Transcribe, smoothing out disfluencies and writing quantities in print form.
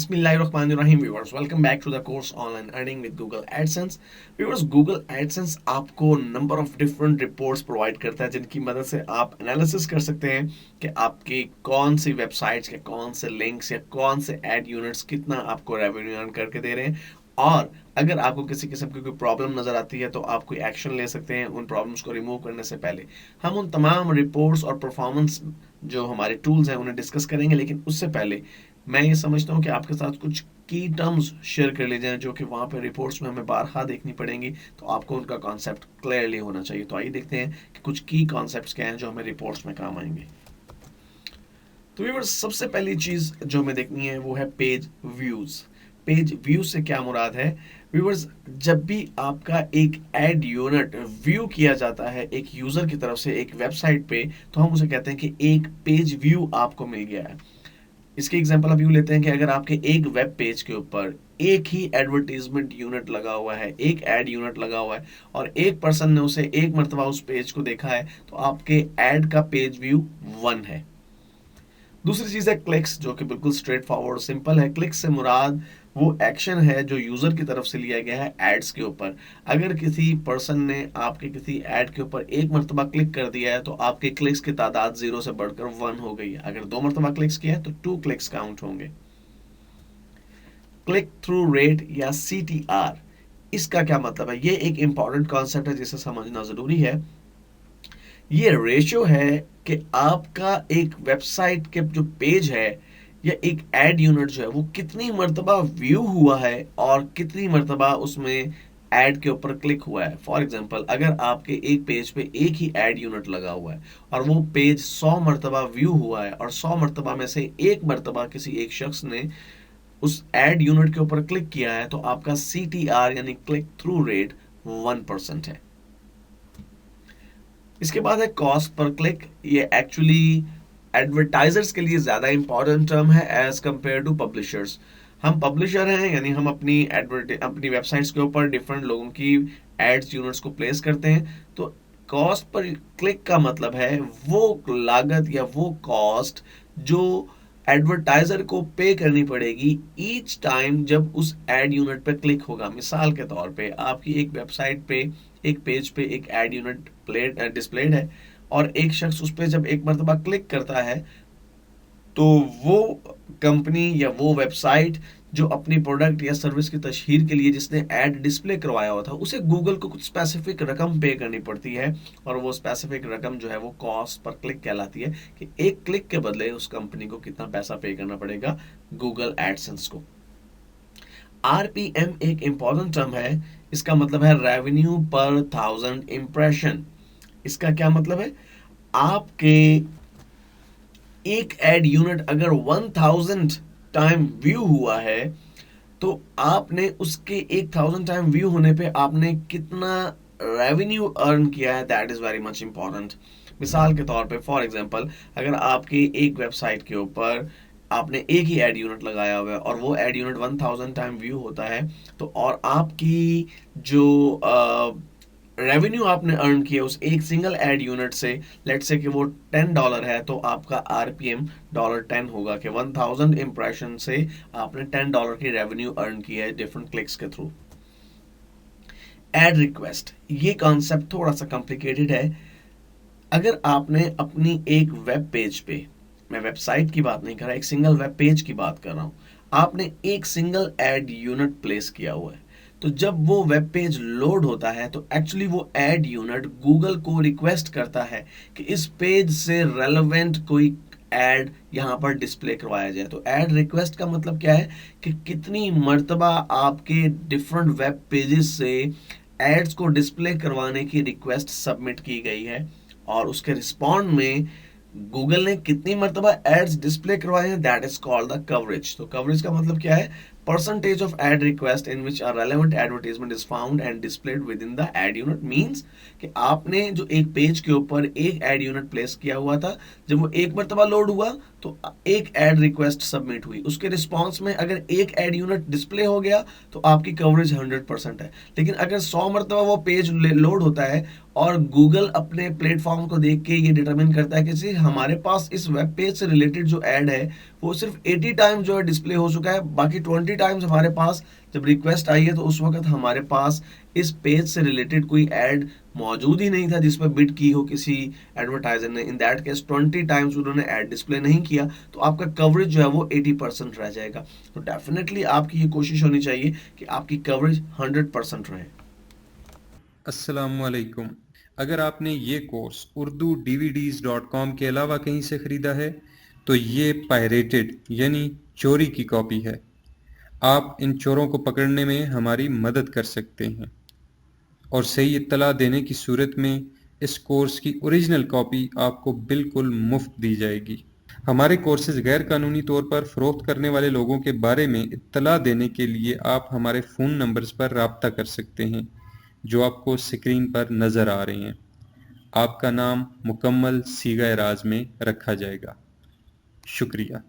बिस्मिल्लाहिर्रहमानिर्रहीम viewers, welcome back to the course online earning with Google AdSense. Viewers, Google AdSense आपको number of different reports provide करता है जिनकी मदद से आप एनालिसिस कर सकते हैं कि आपकी कौन सी वेबसाइट्स के कौन से लिंक्स या कौन से एड यूनिट्स कितना आपको रेवेन्यू अर्न करके दे रहे हैं। और अगर आपको किसी किस्म की कोई प्रॉब्लम नजर आती है तो आप कोई एक्शन ले सकते हैं उन प्रॉब्लम्स को रिमूव करने से पहले। हम उन तमाम रिपोर्ट्स और परफॉर्मेंस जो हमारे टूल्स हैं उन्हें डिस्कस करेंगे, लेकिन उससे पहले मैं ये समझता हूँ कि आपके साथ कुछ की टर्म्स शेयर कर ली जाएं जो कि वहाँ पे रिपोर्ट्स में हमें बारहा देखनी पड़ेंगी, तो आपको उनका कॉन्सेप्ट क्लियरली होना चाहिए। तो आइए देखते हैं कि कुछ की कॉन्सेप्ट्स क्या हैं जो हमें रिपोर्ट्स में काम आएंगे। तो व्यूअर्स, सबसे पहली चीज़ जो हमें देखनी है वो है पेज व्यूज़। पेज व्यूज से क्या मुराद है? व्यूअर्स, जब भी आपका एक एड यूनिट व्यू किया जाता है एक यूज़र की तरफ से एक वेबसाइट पे, तो हम उसे कहते हैं कि एक पेज व्यू आपको मिल गया है। इसके एग्जांपल अब यूँ लेते हैं कि अगर आपके एक वेब पेज के ऊपर एक ही एडवर्टीजमेंट यूनिट लगा हुआ है, एक एड यूनिट लगा हुआ है, और एक पर्सन ने उसे एक मरतबा उस पेज को देखा है, तो आपके एड का पेज व्यू 1 है। दूसरी चीज़ है क्लिक्स, जो कि बिल्कुल स्ट्रेट फॉरवर्ड सिंपल है। क्लिक्स से मुराद वो एक्शन है जो यूज़र की तरफ से लिया गया है एड्स के ऊपर। अगर किसी पर्सन ने आपके किसी एड के ऊपर एक मरतबा क्लिक कर दिया है तो आपके क्लिक्स की तादाद 0 से बढ़कर 1 हो गई है। अगर 2 मरतबा क्लिक्स किया है तो 2 क्लिक्स काउंट होंगे। क्लिक थ्रू रेट या CTR, इसका क्या मतलब है? ये एक इंपॉर्टेंट कॉन्सेप्ट है जिसे समझना ज़रूरी है। ये रेशियो है कि आपका एक वेबसाइट के जो पेज है या एक एड यूनिट जो है वो कितनी मरतबा व्यू हुआ है और कितनी मरतबा उसमें एड के ऊपर क्लिक हुआ है। फॉर एग्जांपल, अगर आपके एक पेज पे एक ही एड यूनिट लगा हुआ है और वो पेज 100 मरतबा व्यू हुआ है और 100 मरतबा में से एक मरतबा किसी एक शख्स ने उस एड यूनिट के ऊपर क्लिक किया है, तो आपका CTR यानी क्लिक थ्रू रेट 1% है। इसके बाद है कॉस्ट पर क्लिक। ये एक्चुअली एडवर्टाइजर्स के लिए ज़्यादा इंपॉर्टेंट टर्म है एज कंपेयर टू पब्लिशर्स। हम पब्लिशर हैं, यानी हम अपनी वेबसाइट्स के ऊपर डिफरेंट लोगों की एड्स यूनिट्स को प्लेस करते हैं। तो कॉस्ट पर क्लिक का मतलब है वो लागत या वो कॉस्ट जो एडवर्टाइजर को पे करनी पड़ेगी ईच टाइम जब उस एड यूनिट पे क्लिक होगा। मिसाल के तौर पे आपकी एक वेबसाइट पे एक पेज पे एक एड यूनिट डिस्प्लेड है और एक शख्स उस पर जब एक मरतबा क्लिक करता है, तो वो कंपनी या वो वेबसाइट जो अपनी प्रोडक्ट या सर्विस की तशहीर के लिए जिसने ऐड डिस्प्ले करवाया हुआ था, उसे गूगल को कुछ स्पेसिफिक रकम पे करनी पड़ती है। और वो स्पेसिफिक रकम जो है वो कॉस्ट पर क्लिक कहलाती है कि एक क्लिक के बदले उस कंपनी को कितना पैसा पे करना पड़ेगा गूगल एडसेंस को। RPM एक इंपॉर्टेंट टर्म है। इसका मतलब है रेवेन्यू पर 1000 इम्प्रेशन। इसका क्या मतलब है? आपके एक एड यूनिट अगर 1000 टाइम व्यू हुआ है, तो आपने उसके 1000 टाइम व्यू होने पे आपने कितना रेवेन्यू अर्न किया है, that is very much important. मिसाल के तौर पे फॉर एग्जांपल, अगर आपकी एक वेबसाइट के ऊपर आपने एक ही एड यूनिट लगाया हुआ है और वो एड यूनिट 1000 टाइम व्यू होता है, तो और आपकी जो रेवेन्यू आपने अर्न किया उस एक सिंगल एड यूनिट से, लेट से कि वो $10 है, तो आपका RPM $10 होगा कि 1000 इंप्रेशन से आपने $10 की रेवेन्यू अर्न किया है डिफरेंट क्लिक्स के थ्रू। एड रिक्वेस्ट, ये कॉन्सेप्ट थोड़ा सा कॉम्प्लिकेटेड है। अगर आपने अपनी एक वेब पेज पे, मैं वेबसाइट की बात नहीं कर रहा, एक सिंगल वेब पेज की बात कर रहा हूँ, आपने एक सिंगल एड यूनिट प्लेस किया हुआ है, तो जब वो वेब पेज लोड होता है तो एक्चुअली वो एड यूनिट गूगल को रिक्वेस्ट करता है कि इस पेज से रेलेवेंट कोई एड यहाँ पर डिस्प्ले करवाया जाए। तो एड रिक्वेस्ट का मतलब क्या है कि कितनी मर्तबा आपके डिफरेंट वेब पेजेस से एड्स को डिस्प्ले करवाने की रिक्वेस्ट सबमिट की गई है और उसके रिस्पॉन्ड में गूगल ने कितनी मरतबा एड्स डिस्प्ले करवाए हैं, that is called the coverage. तो कवरेज का मतलब क्या है? percentage of ad request in which a relevant advertisement is found and displayed within the ad unit means कि आपने जो एक पेज के ऊपर एक एड यूनिट प्लेस किया हुआ था, जब वो एक मरतबा लोड हुआ तो एक एड रिक्वेस्ट सबमिट हुई, उसके रिस्पॉन्स में अगर एक एड यूनिट डिस्प्ले हो गया तो आपकी कवरेज 100% है। लेकिन अगर 100 मरतबा वो पेज लोड होता है और गूगल अपने प्लेटफॉर्म को देख के ये डिटरमिन करता है कि हमारे पास इस वेब पेज से रिलेटेड जो ऐड है वो सिर्फ 80 टाइम जो है डिस्प्ले हो चुका है, बाकी 20 टाइम्स हमारे पास जब रिक्वेस्ट आई है तो उस वक्त हमारे पास इस पेज से रिलेटेड कोई ऐड मौजूद ही नहीं था जिस पर बिड की हो किसी एडवर्टाइजर ने। इन दैट केस 20 टाइम्स उन्होंने ऐड डिस्प्ले नहीं किया तो आपका कवरेज जो है वो 80% रह जाएगा। तो डेफिनेटली आपकी ये कोशिश होनी चाहिए कि आपकी कवरेज 100% रहे। अस्सलामुअलैकुम। अगर आपने ये कोर्स urdu-dvds.com के अलावा कहीं से ख़रीदा है तो ये पायरेटेड यानी चोरी की कॉपी है। आप इन चोरों को पकड़ने में हमारी मदद कर सकते हैं और सही इत्तला देने की सूरत में इस कोर्स की ओरिजिनल कॉपी आपको बिल्कुल मुफ्त दी जाएगी। हमारे कोर्सेज गैर कानूनी तौर पर फ़रोख्त करने वाले लोगों के बारे में इत्तला देने के लिए आप हमारे फ़ोन नंबर्स पर राब्ता कर सकते हैं जो आपको स्क्रीन पर नज़र आ रहे हैं। आपका नाम मुकम्मल सीगा-ए-राज़ में रखा जाएगा। शुक्रिया।